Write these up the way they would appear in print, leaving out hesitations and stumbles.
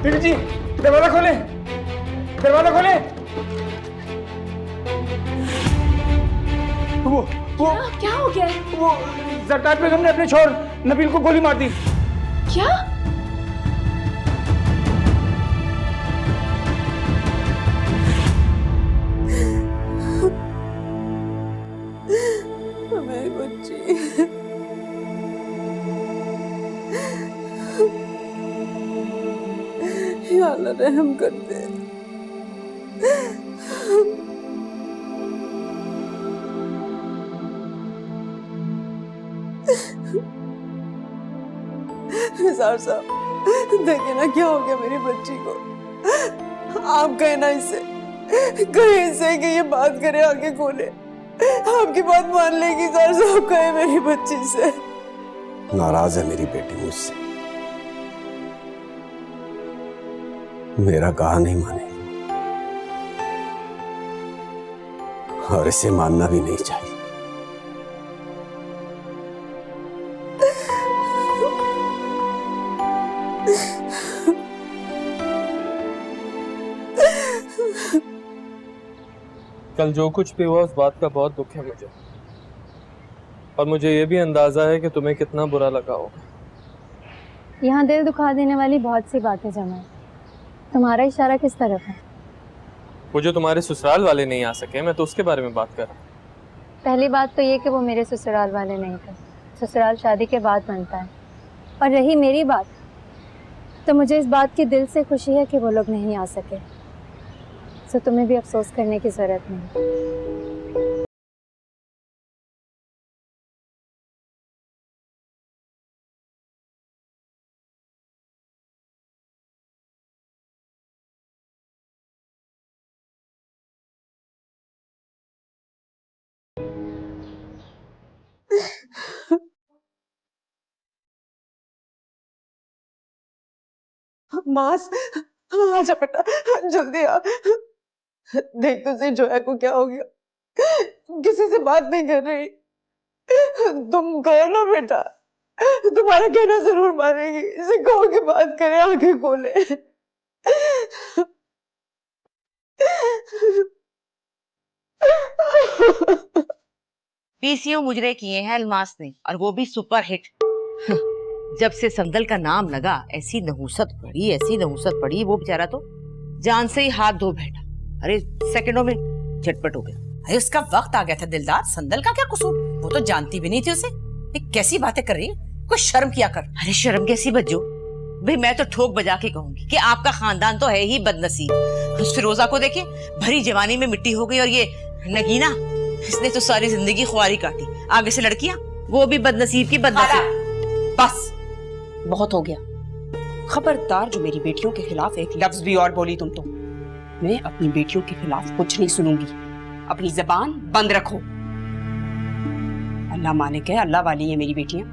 बीबी जी दरवाजा खोले, दरवाजा खोले। वो क्या हो गया? वो सरताज बेगम ने अपने छोर नबील को गोली मार दी। क्या? मेरी बच्ची, या अल्लाह रहम कर दे। निसार साहब देखिए ना क्या हो गया मेरी बच्ची को। आप कहे ना इससे, कहे इससे कि ये बात करे, आगे खोले, आपकी बात मान लेगी। सर साहब कहे मेरी बच्ची से। नाराज है मेरी बेटी मुझसे, मेरा कहा नहीं मानेगी और इसे मानना भी नहीं चाहिए। कल जो कुछ भी हुआ उस बात का बहुत दुख है मुझे, और मुझे ये भी अंदाजा है कि तुम्हें कितना बुरा लगा होगा। यहाँ दिल दुखा देने वाली बहुत सी बातें जमा है। तुम्हारा इशारा किस तरफ है? वो जो तुम्हारे ससुराल वाले नहीं आ सके, मैं तो उसके बारे में बात कर रहा हूँ। पहली बात तो ये कि वो मेरे ससुराल वाले नहीं थे। ससुराल शादी के बाद बनता है। और रही मेरी बात, तो मुझे इस बात की दिल से खुशी है कि वो लोग नहीं आ सके। तो तुम्हें भी अफसोस करने की जरूरत नहीं। मास, आजा बेटा, जल्दी आ। देख तो सही जोया को क्या हो गया, किसी से बात नहीं कर रही। तुम कहो ना बेटा, तुम्हारा कहना जरूर मानेगी। इसे कहो कि बात करे, आंखें खोले। पीसीओ मुजरे किए हैं अलमास ने, और वो भी सुपर हिट। जब से संदल का नाम लगा ऐसी नहुसत पड़ी, ऐसी नहुसत पड़ी, वो बेचारा तो जान से ही हाथ धो बैठा। अरे सेकंडों में झटपट हो गया। अरे उसका वक्त आ गया था दिलदार, संदल का क्या कसूर? वो तो जानती भी नहीं थी उसे। ये कैसी बातें कर रही है, कुछ शर्म किया कर। अरे शर्म कैसी बज्जो भाई, मैं तो ठोक बजा के कहूंगी कि आपका खानदान तो है ही बदनसीब। उस फिरोजा को देखिए, भरी जवानी में मिट्टी हो गई, और ये नगीना, इसने तो सारी जिंदगी खुआरी काटी। आगे से लड़कियां, वो भी बदनसीब की बदनसीब। बस बहुत हो गया। खबरदार जो मेरी बेटियों के खिलाफ एक लफ्ज भी और बोली तुम तो, मैं अपनी बेटियों के खिलाफ कुछ नहीं सुनूंगी। अपनी जबान बंद रखो। अल्लाह माने के अल्लाह वाली है मेरी बेटियां।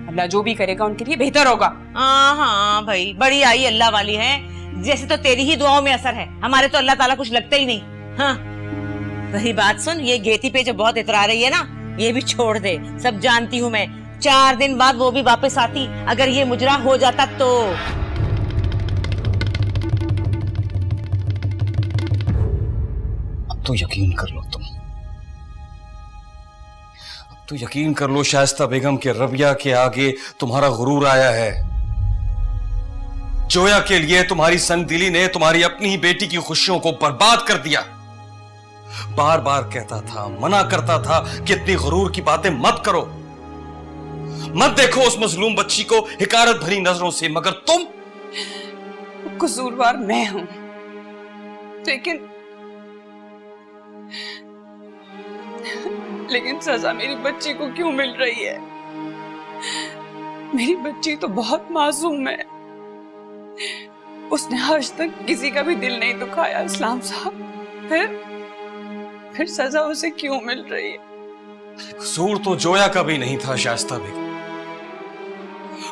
अल्लाह जो भी करेगा उनके लिए बेहतर होगा। हाँ भाई, बड़ी आई अल्लाह वाली है। जैसे तो तेरी ही दुआओं में असर है, हमारे तो अल्लाह ताला कुछ लगता ही नहीं। हाँ वही बात सुन, ये गेती पे जो बहुत इतरा रही है ना, ये भी छोड़ दे। सब जानती हूँ मैं। 4 दिन बाद वो भी वापस आती, अगर ये मुजरा हो जाता तो। अब तो यकीन कर लो तुम, अब तो यकीन कर लो शाइस्ता बेगम के रबिया के आगे तुम्हारा गुरूर आया है। जोया के लिए तुम्हारी संगदिली ने तुम्हारी अपनी ही बेटी की खुशियों को बर्बाद कर दिया। बार बार कहता था, मना करता था कि इतनी गुरूर की बातें मत करो, मत देखो उस मजलूम बच्ची को हिकारत भरी नजरों से, मगर तुम। कसूरवार मैं हूं, लेकिन सजा मेरी बच्ची को क्यों मिल रही है? मेरी बच्ची तो बहुत मासूम है। उसने आज तक किसी का भी दिल नहीं दुखाया इस्लाम साहब, फिर सजा उसे क्यों मिल रही है? कसूर तो जोया का भी नहीं था शाइस्ता बेगम,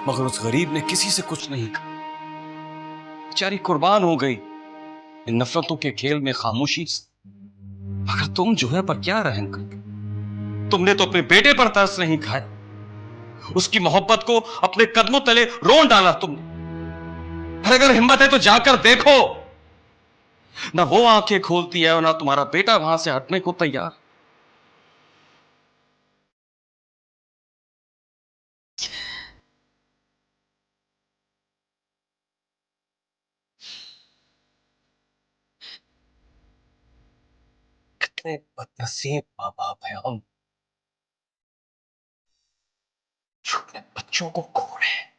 मगर उस गरीब ने किसी से कुछ नहीं कहा। बेचारी कुर्बान हो गई इन नफरतों के खेल में खामोशी से। मगर तुम जोया पर क्या रहम कर, तुमने तो अपने बेटे पर तरस नहीं खाया, उसकी मोहब्बत को अपने कदमों तले रोन डाला तुमने। और अगर हिम्मत है तो जाकर देखो। ना वो आंखें खोलती है और ना तुम्हारा बेटा वहां से हटने को तैयार। कितने बदनसीब माँ बाप है हम, जो अपने बच्चों को खो रहे हैं।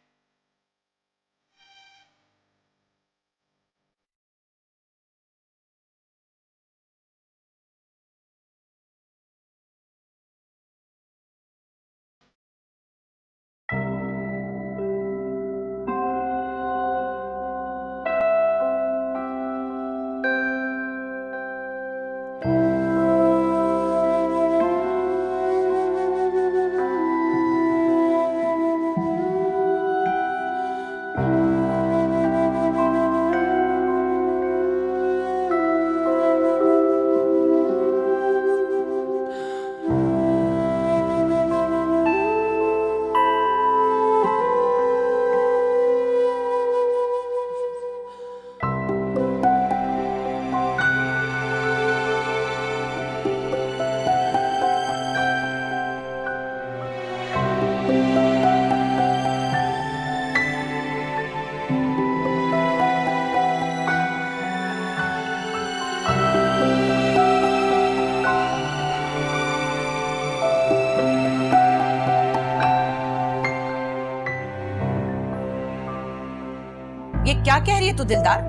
ये क्या कह रही है तू दिलदार?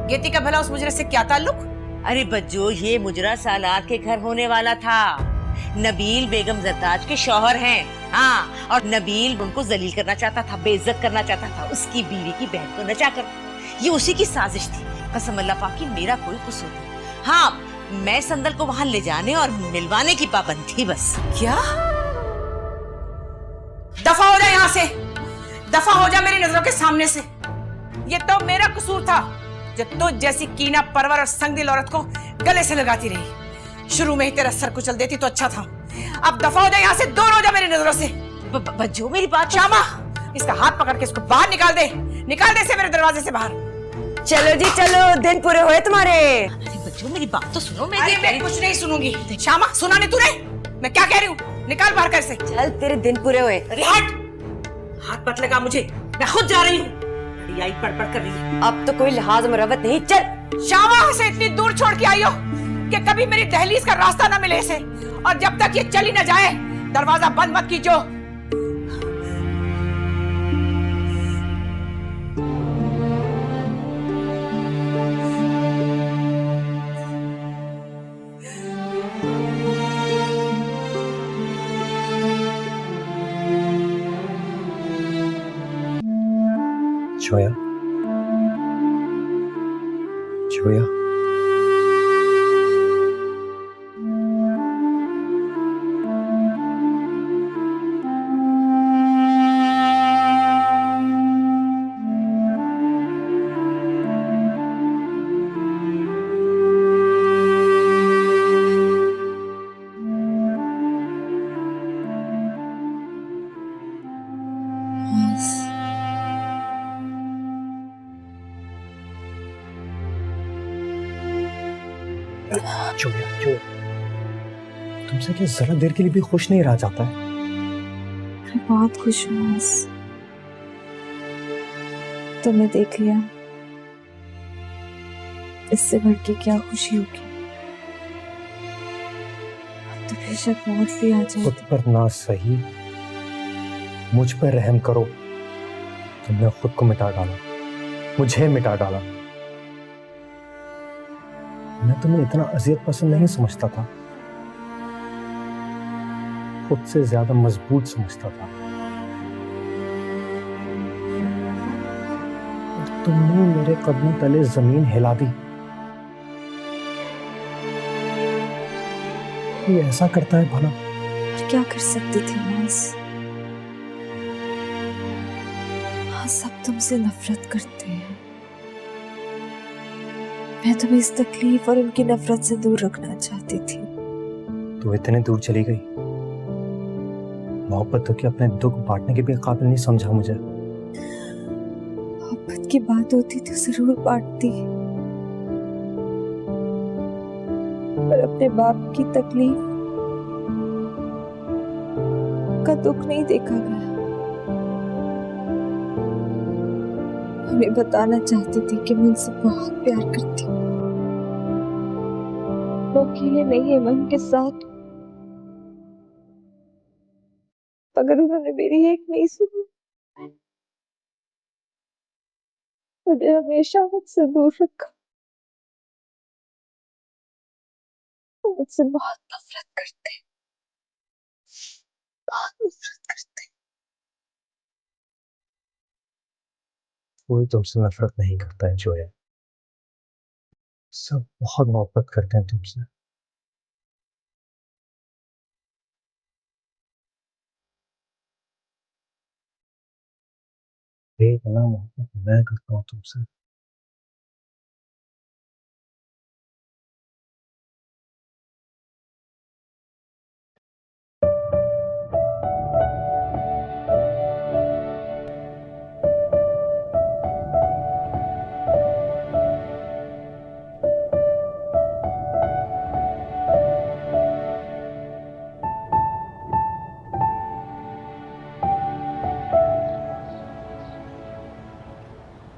गेती का भला उस मुजरे से क्या ताल्लुक? अरे बच्चो, ये मुजरा सालात के घर होने वाला था। नबील बेगम जरताज के शौहर हैं। हाँ, और नबील उनको जलील करना चाहता था, बेइज्जत करना चाहता था, उसकी बीवी की बहन को नचाकर। ये उसी की साजिश थी। कसम अल्लाह पाक की, मेरा कोई कसूर नहीं। हाँ, मैं संदल को वहां ले जाने और मिलवाने की पाबंद थी बस। क्या? दफा हो जा यहाँ से, दफा हो जा मेरी नजरों के सामने से। ये तो मेरा कसूर था जो तुझ जैसी कीना परवर और संगदिल औरत को गले से लगाती रही। शुरू में ही तेरा सर कुचल देती तो अच्छा था। अब दफा हो जा यहाँ से, दूर हो जा मेरी नजरों से। बच्चो मेरी बात। श्यामा, इसका हाथ पकड़ के इसको बाहर निकाल दे, निकाल दे इसे मेरे दरवाजे से बाहर। चलो जी चलो, दिन पूरे हुए तुम्हारे। बच्चों मेरी बात तो सुनो। मैं कुछ नहीं सुनूंगी। श्यामा, सुना नहीं तूने मैं क्या कह रही हूँ? निकाल बाहर कर से। चल, तेरे दिन पूरे हुए। अरे हट, हाथ मत लगा मुझे, मैं खुद जा रही हूँ। यही पढ़ कर रही है। अब तो कोई लिहाज मरवत नहीं। चल। श्यामा से इतनी दूर छोड़ के आई हो कि कभी मेरी दहलीज का रास्ता ना मिले इसे, और जब तक ये चली ना जाए दरवाजा बंद मत कीजो। जोया, जोया, जोया, जोया, तुमसे क्या जरा देर के लिए भी खुश नहीं रहा जाता है? मैं बहुत खुश हूँ। तुमने देख लिया, इससे बढ़ के क्या खुशी होगी। अब तो बेशक मौत भी आ जाए। खुद पर ना सही, मुझ पर रहम करो। तुमने खुद को मिटा डाला, मुझे मिटा डाला। मैं तुम्हें इतना अजियत पसंद नहीं समझता था, खुद से ज्यादा मजबूत समझता था। और तुमने मेरे कदमों तले जमीन हिला दी। ये ऐसा करता है भला? और क्या कर सकती थी मास? हाँ, सब तुमसे नफरत करते हैं। मैं तुम्हें इस तकलीफ और उनकी नफरत से दूर रखना चाहती थी। तो इतने दूर चली गई, मोहब्बत तो कि अपने दुख बांटने के भी काबिल नहीं समझा मुझे। मोहब्बत की बात होती तो जरूर बांटती, पर अपने बाप की तकलीफ का दुख नहीं देखा गया। उन्हें बताना चाहती थी कि मैं उनसे बहुत प्यार करती हूँ। वो अकेले नहीं है, मैं उनके साथ। अगर उन्होंने मेरी एक नहीं सुनी, मुझे हमेशा मुझसे दूर रखा। वो मुझसे बहुत नफरत करते, बहुत नफरत करते। कोई तुमसे नफरत नहीं करता है जोया, सब बहुत मोहब्बत करते हैं तुमसे। इतना मोहब्बत मैं करता हूँ तुमसे।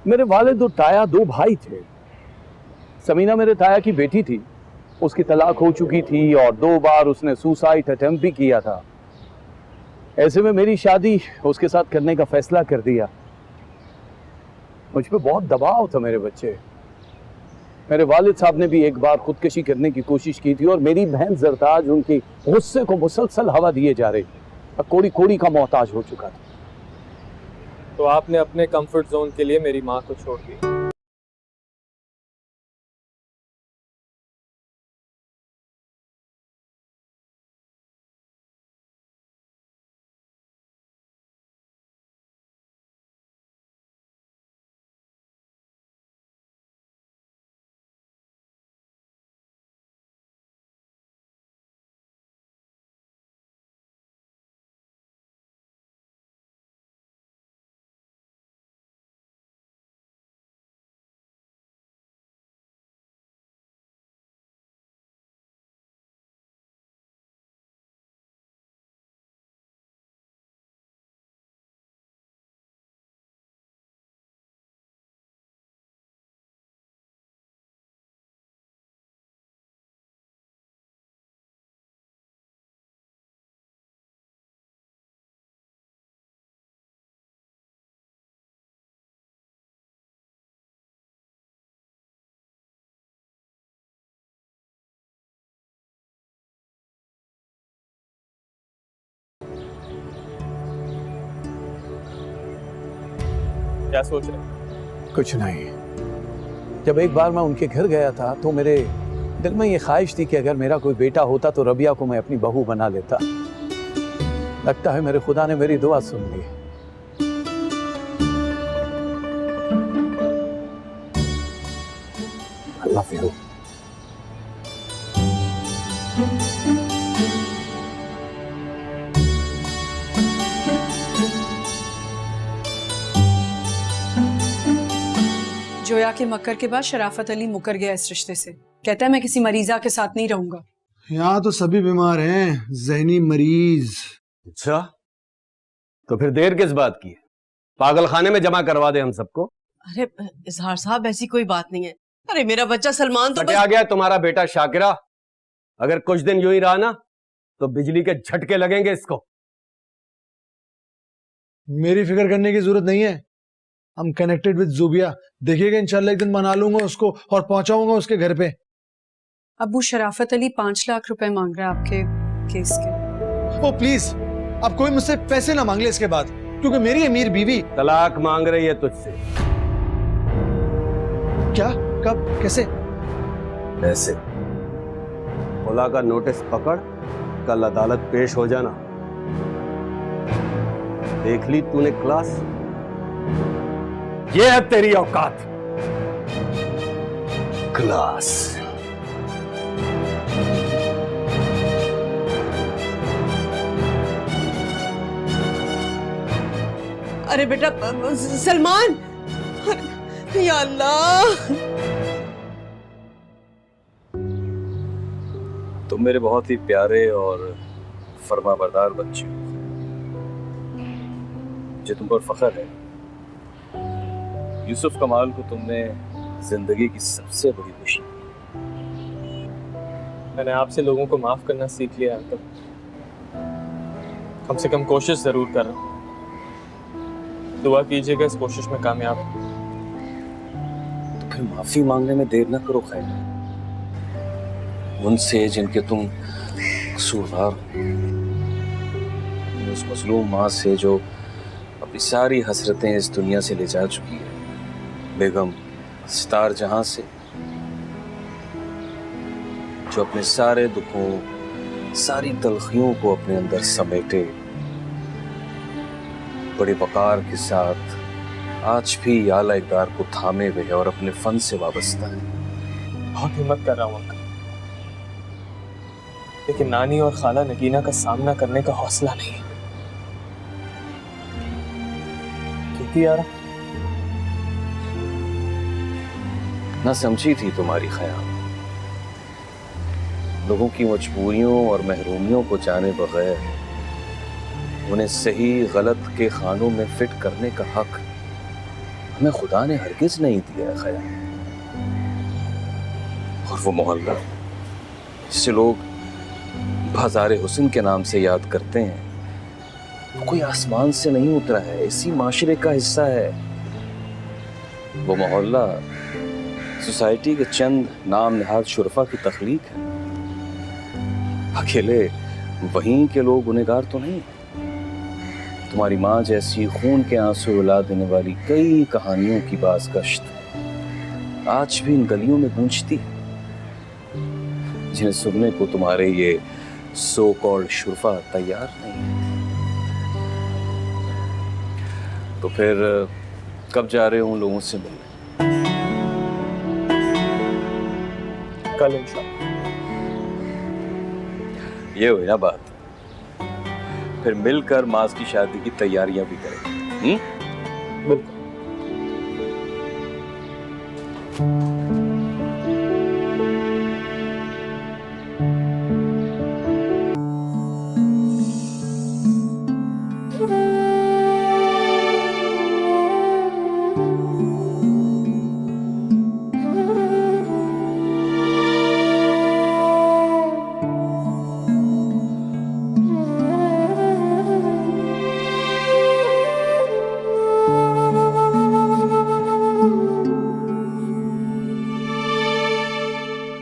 मेरे वालिद और ताया दो भाई थे। समीना मेरे ताया की बेटी थी, उसकी तलाक हो चुकी थी और 2 बार उसने सुसाइड अटेम्प्ट भी किया था। ऐसे में मेरी शादी उसके साथ करने का फैसला कर दिया। मुझ पे बहुत दबाव था मेरे बच्चे। मेरे वालिद साहब ने भी एक बार खुदकशी करने की कोशिश की थी और मेरी बहन जरताज उनके गुस्से को मुसलसल हवा दिए जा रही, कोड़ी कोड़ी का मोहताज हो चुका था। तो आपने अपने कंफर्ट जोन के लिए मेरी माँ को छोड़ दिया। क्या सोच रहे? कुछ नहीं। जब एक बार मैं उनके घर गया था तो मेरे दिल में ये ख्वाहिश थी कि अगर मेरा कोई बेटा होता तो रबिया को मैं अपनी बहू बना लेता। लगता है मेरे खुदा ने मेरी दुआ सुन ली। I love you. जोया के मक्कर के बाद शराफत अली मुकर गया इस रिश्ते से। कहता है मैं किसी मरीजा के साथ नहीं रहूंगा। यहाँ तो सभी बीमार हैं, जहनी मरीज। अच्छा, तो फिर देर किस बात की है? पागल खाने में जमा करवा दे हम सबको। अरे इजहार साहब, ऐसी कोई बात नहीं है। अरे मेरा बच्चा सलमान तो आ गया तुम्हारा बेटा शाकिरा। अगर कुछ दिन यूं ही रहा ना तो बिजली के झटके लगेंगे इसको। मेरी फिक्र करने की जरूरत नहीं है। I'm connected with Zubia. देखिएगा इंशाल्लाह एक दिन मना लूंगा उसको और पहुंचाऊंगा उसके घर पे। अबू शराफत अली 5 लाख रुपए मांग रहा है आपके केस के। ओ प्लीज, अब कोई मुझसे पैसे ना मांग ले इसके बाद, क्योंकि मेरी अमीर बीवी तलाक मांग रही है तुझसे। क्या? कब? कैसे? ऐसे खुला का नोटिस पकड़, कल अदालत पेश हो जाना। देख ली तूने क्लास, ये है तेरी औकात। क्लास। अरे बेटा सलमान, या अल्लाह। तुम मेरे बहुत ही प्यारे और फरमाबरदार बच्चे हो, मुझे तुम पर फख्र है। यूसुफ कमाल को तुमने जिंदगी की सबसे बड़ी खुशी दी। मैंने आपसे लोगों को माफ करना सीख लिया है, तो कम से कम कोशिश जरूर कर रहा हूँ। दुआ कीजिएगा इस कोशिश में कामयाब। तो फिर माफी मांगने में देर ना करो खैर, उनसे जिनके तुम कसूरवार, उस मजलूम माँ से जो अपनी सारी हसरतें इस दुनिया से ले जा चुकी है, बेगम सितार जहां से, जो अपने सारे दुखों सारी तलखियों को अपने अंदर समेटे बड़े वकार के साथ आज भी आला इक़दार को थामे हुए है और अपने फन से वाबस्ता है। बहुत हिम्मत कर रहा हूँ अंकल, लेकिन नानी और खाला नगीना का सामना करने का हौसला नहीं है। क्योंकि यार ना समझी थी तुम्हारी ख्याल, लोगों की मजबूरियों और महरूमियों को जाने बगैर उन्हें सही गलत के खानों में फिट करने का हक हमें खुदा ने हरगिज नहीं दिया है ख्याल। और वो मोहल्ला जिसे लोग बाज़ार हुस्न के नाम से याद करते हैं, वो कोई आसमान से नहीं उतरा है, इसी माशरे का हिस्सा है। वो मोहल्ला सोसाइटी के चंद नाम नहाद शुरफा की तख्लीक है। अकेले वहीं के लोग गुनहगार तो नहीं। तुम्हारी माँ जैसी खून के आंसू रुला देने वाली कई कहानियों की बाज़गश्त आज भी इन गलियों में गूंजती है, जिन्हें सुनने को तुम्हारे ये सो कॉल्ड शुरफा तैयार नहीं है। तो फिर कब जा रहे हो उन लोगों से मिलने? कल इंशाल्लाह। ये हुई ना बात, फिर मिलकर मास की शादी की तैयारियां भी करेंगे। बिल्कुल।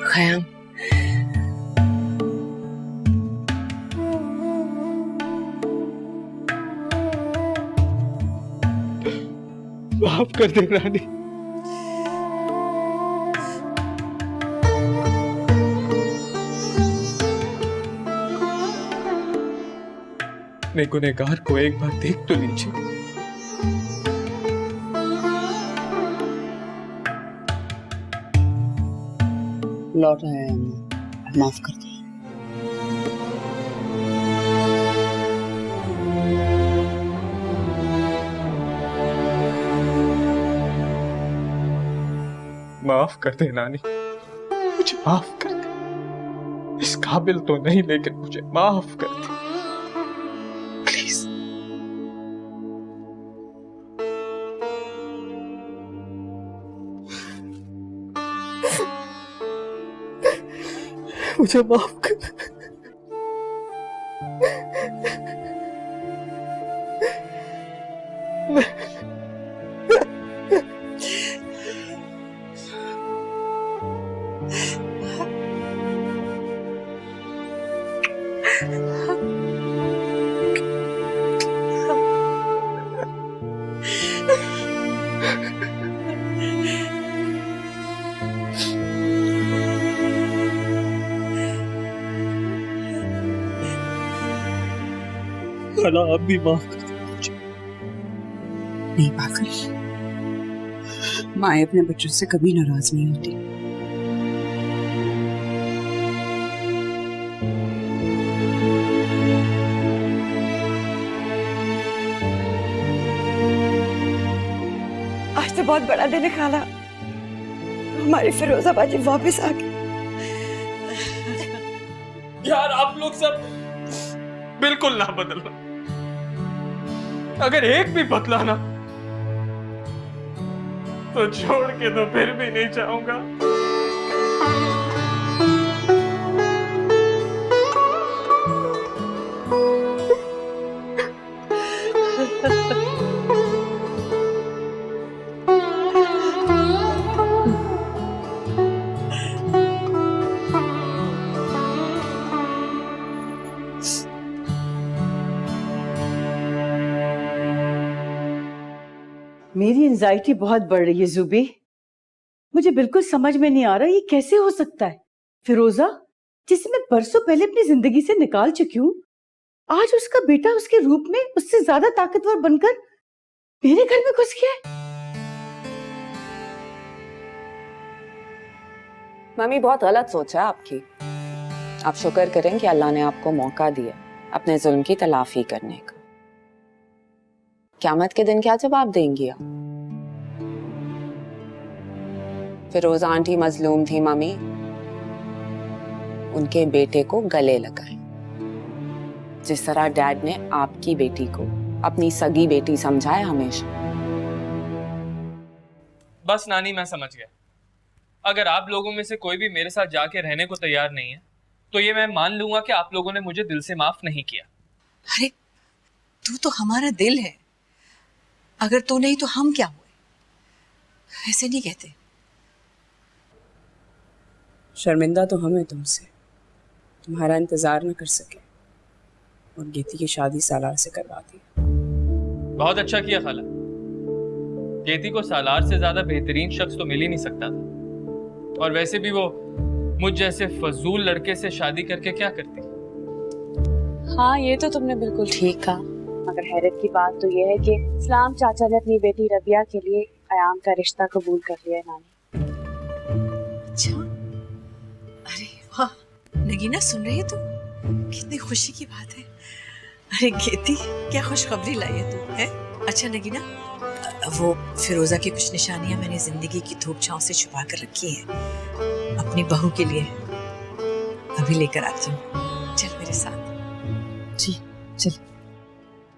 खयाम, माफ कर दे रानी। मैं गुनहगार को एक बार देख तो लीजिए। लौट आया है, माफ कर दे। माफ कर दे नानी, मुझे माफ कर दे। इस काबिल तो नहीं, लेकिन मुझे माफ कर दे प्लीज। मुझे माफ कर दे। खाला आप भी माफ कर दो मुझे। नहीं पागल, माँ अपने बच्चों से कभी नाराज नहीं होती। आज से बहुत बड़ा दिन है खाला, हमारी फिरोजा बाजी वापस आ गई। यार आप लोग सब बिल्कुल ना बदलना, अगर एक भी बदला ना तो छोड़ के तो फिर भी नहीं चाहूंगा। मेरी एंजाइटी बहुत बढ़ रही है जुबी, मुझे बिल्कुल समझ में नहीं आ रहा ये कैसे हो सकता है। फिरोजा जिसे मैं बरसों पहले अपनी जिंदगी से निकाल चुकी हूँ, आज उसका बेटा उसके रूप में उससे ज्यादा ताकतवर बनकर मेरे घर में घुस गया है। मम्मी बहुत गलत सोच है आपकी। आप शुक्र करें कि अल्लाह ने आपको मौका दिया अपने जुल्म की तलाफी करने का। क़यामत के दिन क्या जवाब देंगी आप? फिरोजा आंटी मजलूम थी मम्मी, उनके बेटे को गले लगाए, जिस तरह डैड ने आपकी बेटी को अपनी सगी बेटी समझा है हमेशा। बस नानी मैं समझ गया, अगर आप लोगों में से कोई भी मेरे साथ जाके रहने को तैयार नहीं है तो ये मैं मान लूंगा कि आप लोगों ने मुझे दिल से माफ नहीं किया। अरे तू तो हमारा दिल है, अगर तू नहीं तो हम क्या हुए? ऐसे नहीं कहते। शर्मिंदा तो हमें तुमसे, तुम्हारा इंतजार न कर सके और गेती की शादी सालार से करवा दी। बहुत अच्छा किया खाला, गेती को सालार से ज्यादा बेहतरीन शख्स तो मिल ही नहीं सकता था, और वैसे भी वो मुझ जैसे फजूल लड़के से शादी करके क्या करती। हाँ ये तो तुमने बिल्कुल ठीक कहा, मगर हैरत की बात तो ये है कि इस्लाम चाचा ने अपनी बेटी रबिया के लिए अयाम का रिश्ता कबूल कर लिया है नानी। अच्छा, अरे वाह नगीना, सुन रही है तू? कितनी खुशी की बात है। अरे गेती क्या खुशखबरी लाई है तू, है? अच्छा नगीना, वो फिरोजा की कुछ निशानियां मैंने जिंदगी की धूप छांव से छुपा कर रखी है अपनी बहू के लिए, अभी लेकर आती हूँ। चल मेरे साथ। जी चल,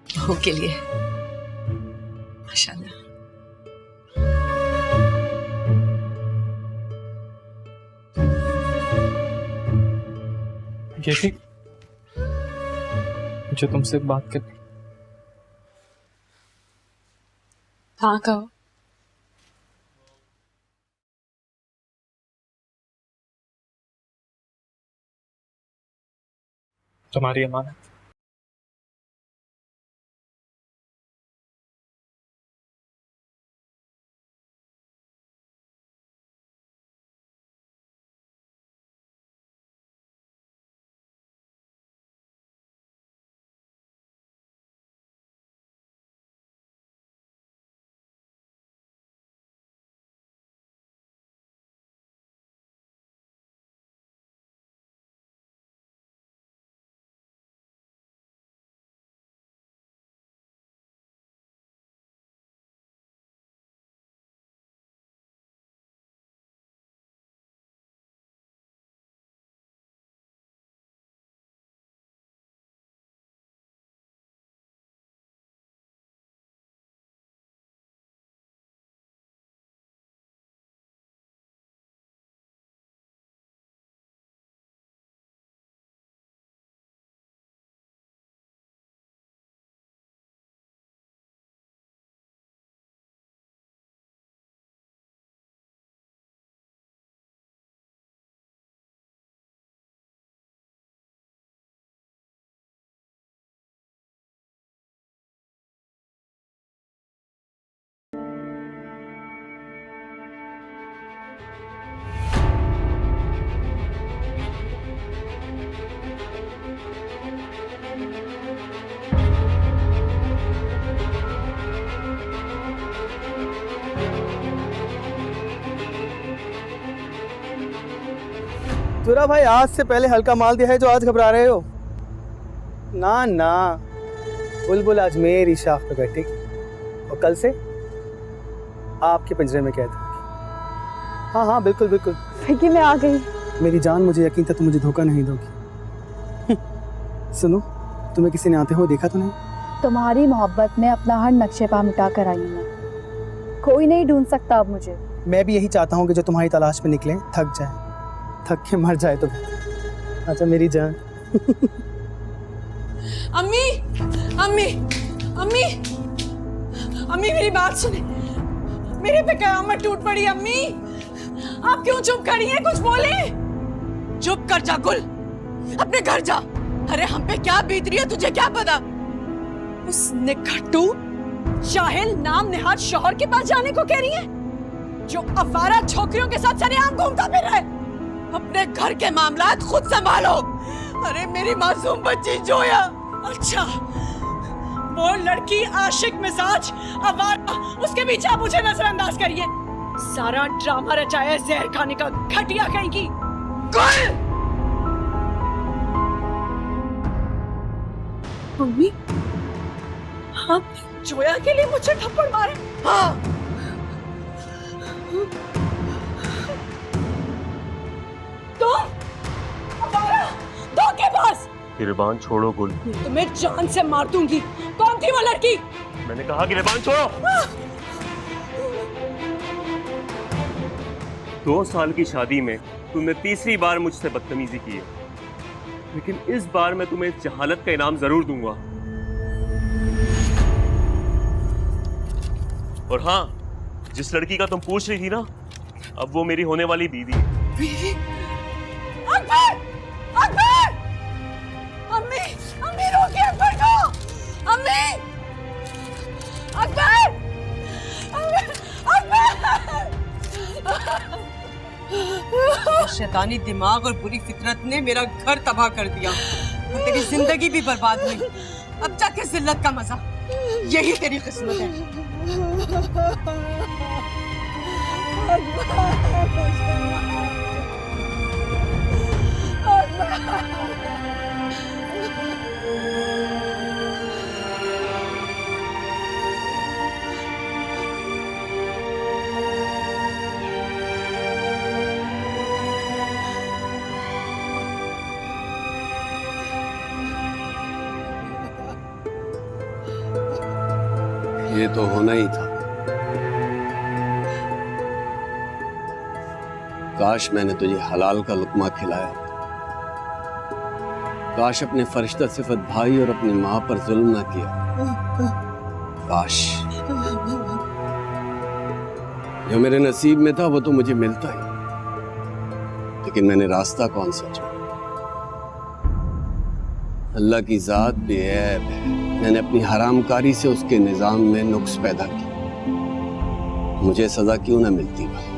बहू के लिए। माशाल्लाह। गेती, मुझे तुमसे एक बात करनी। हाँ कहो। तुम्हारी अमानत। तुरा भाई, आज से पहले हल्का माल दिया है जो आज घबरा रहे हो? ना ना, बुलबुल आज मेरी शाख पे बैठी, और कल से आपके पिंजरे में कैद होगी। हाँ हाँ बिल्कुल बिल्कुल। विकी मैं आ गई। मेरी जान, मुझे यकीन था तुम मुझे धोखा नहीं दोगी। सुनो, तुम्हें किसी ने आते हुए देखा तो नहीं? तुम्हारी मोहब्बत में अपना हर नक्शे पा मिटा कर आई हूँ मैं। कोई नहीं ढूंढ सकता अब मुझे। मैं भी यही चाहता हूँ कि जो तुम्हारी तलाश में निकले थक जाए, थक के मर जाए तो अच्छा मेरी जान। अम्मी अम्मी अम्मी अम्मी मेरी बात सुने, मेरे पे कयामत टूट पड़ी। अम्मी आप क्यों चुप खड़ी हैं, कुछ बोले। चुप कर जा गुल, अपने घर जा। अरे हम पे क्या बीत रही है तुझे क्या पता। उस निकट्टू जाहिल नाम निहार शौहर के पास जाने को कह रही है, जो अवारा छोकरियों के साथ सरेआम घूमता फिर रहा है। अपने घर के मामलात खुद संभालो। अरे मेरी मासूम बच्ची जोया। अच्छा, वो लड़की आशिक मिजाज अवारा, उसके पीछे आप मुझे नजरअंदाज करिए। सारा ड्रामा रचाया जहर खाने का, घटिया कहीं की। मम्मी, आप जोया के लिए मुझे थप्पड़ मारे? हाँ। तुम अवारा धोखेबाज। रिबान छोड़ो गुल। तुम्हें जान से मार दूंगी। कौन थी वो लड़की? मैंने कहा कि रिबान छोड़ो। 2 साल की शादी में तुमने तीसरी बार मुझसे बदतमीजी की है, लेकिन इस बार मैं तुम्हें इस जहालत का इनाम जरूर दूंगा। और हाँ, जिस लड़की का तुम पूछ रही थी ना, अब वो मेरी होने वाली बीवी है। बीवी? अकबर! अकबर! अम्मी! अम्मी रोकिए अकबर को! अम्मी! अकबर! शैतानी दिमाग और बुरी फितरत ने मेरा घर तबाह कर दिया और तेरी जिंदगी भी बर्बाद हुई। अब जाके जिल्लत का मजा, यही तेरी किस्मत है। ये तो होना ही था। काश मैंने तुझे हलाल का लुक्मा खिलाया, काश अपने फरिश्ता सिफत भाई और अपनी माँ पर जुल्म ना किया। काश जो मेरे नसीब में था वो तो मुझे मिलता ही, लेकिन मैंने रास्ता कौन सा चुना। अल्लाह की जात बेऐब है, मैंने अपनी हरामकारी से उसके निजाम में नुक्स पैदा किया। मुझे सजा क्यों ना मिलती भाई।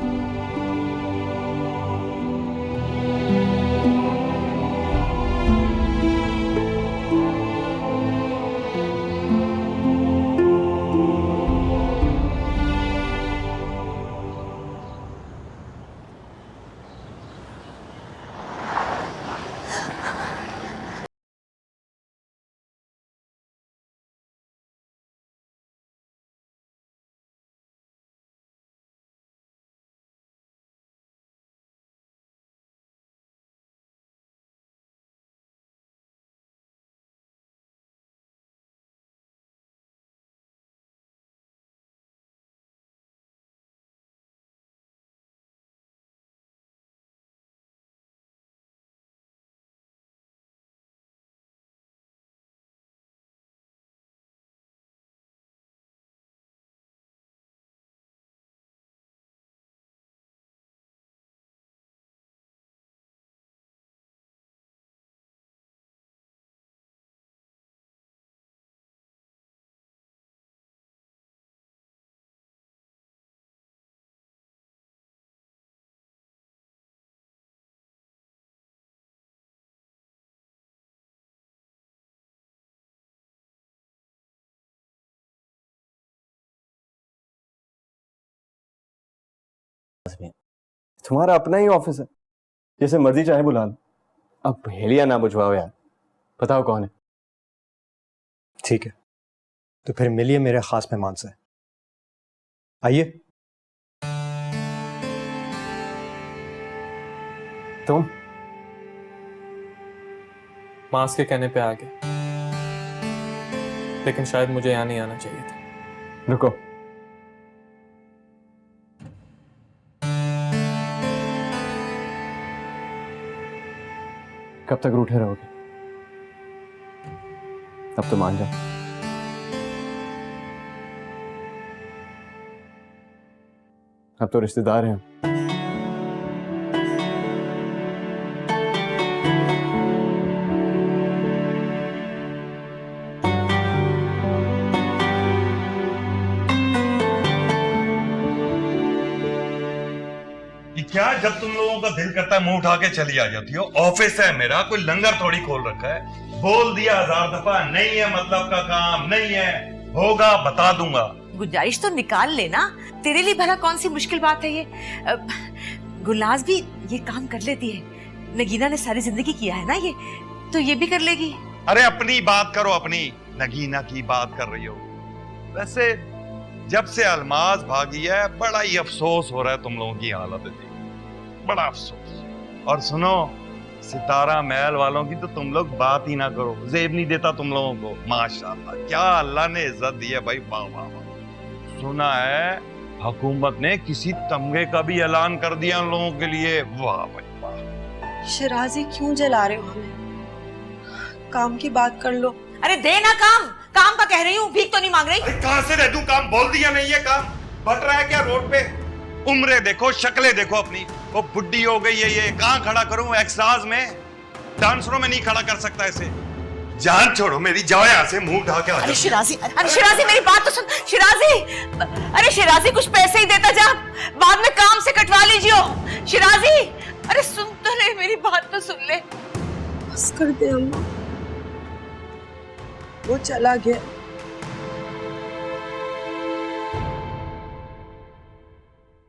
तुम्हारा अपना ही ऑफिस है, जैसे मर्जी चाहे बुला लो। अब पहेलियां ना बुझवाओ यार, बताओ कौन है। ठीक है, तो फिर मिलिए मेरे खास मेहमान से। आइए। तुम मास के कहने पे आ गए, लेकिन शायद मुझे यहाँ नहीं आना चाहिए था। रुको, कब तक रूठे रहोगे? अब तो मान जाओ। अब तो रिश्तेदार हैं। क्या जब तुम लोगों का दिल करता है मुंह उठा के चली आ जाती हो? ऑफिस है मेरा, कोई लंगर थोड़ी खोल रखा है। बोल दिया 1000 दफा, नहीं है मतलब का काम, नहीं है, होगा बता दूंगा। गुंजाइश तो निकाल लेना, तेरे लिए भला कौन सी मुश्किल बात है ये। गुलाज भी ये काम कर लेती है, नगीना ने सारी जिंदगी किया है ना ये, तो ये भी कर लेगी। अरे अपनी बात करो, अपनी नगीना की बात कर रही हो। वैसे जब से अलमाज भागी है बड़ा ही अफसोस हो रहा है तुम लोगों की हालत है, बड़ा अफसोस। और सुनो, सितारा महल वालों की तो तुम लोग बात ही ना करो, जेब नहीं देता तुम लोगों को। माशाल्लाह, क्या अल्लाह ने इज्जत दी है भाई, वाह वाह वाह। सुना है हुकूमत ने किसी तमगे का भी ऐलान कर दिया उन लोगों के लिए, वाह भाई वाह। शराजी क्यों जला रहे हो हमें? काम की बात कर लो। अरे दे ना काम, काम का कह रही हूँ, भीख तो नहीं मांग रही। कहां से दे दूं काम? बोल दिया नहीं है काम बट रहा है क्या रोड पे? उम्रें देखो, शक्लें देखो अपनी, वो बुड्ढी हो गई है ये। कहां खड़ा करूं? एक्साज में, डांसरों में नहीं खड़ा कर सकता इसे। जान छोड़ो मेरी, जाओ यहाँ से, मुंह ढा के आ जाओ। अरे शिराजी मेरी बात तो सुन। शिराजी, अरे शिराजी कुछ पैसे ही देता जा, बाद में काम से कटवा लीजिए। शिराजी, अरे सुन तो ले, मेरी बात तो सुन ले। बस कर दे अम्मा, वो चला गया,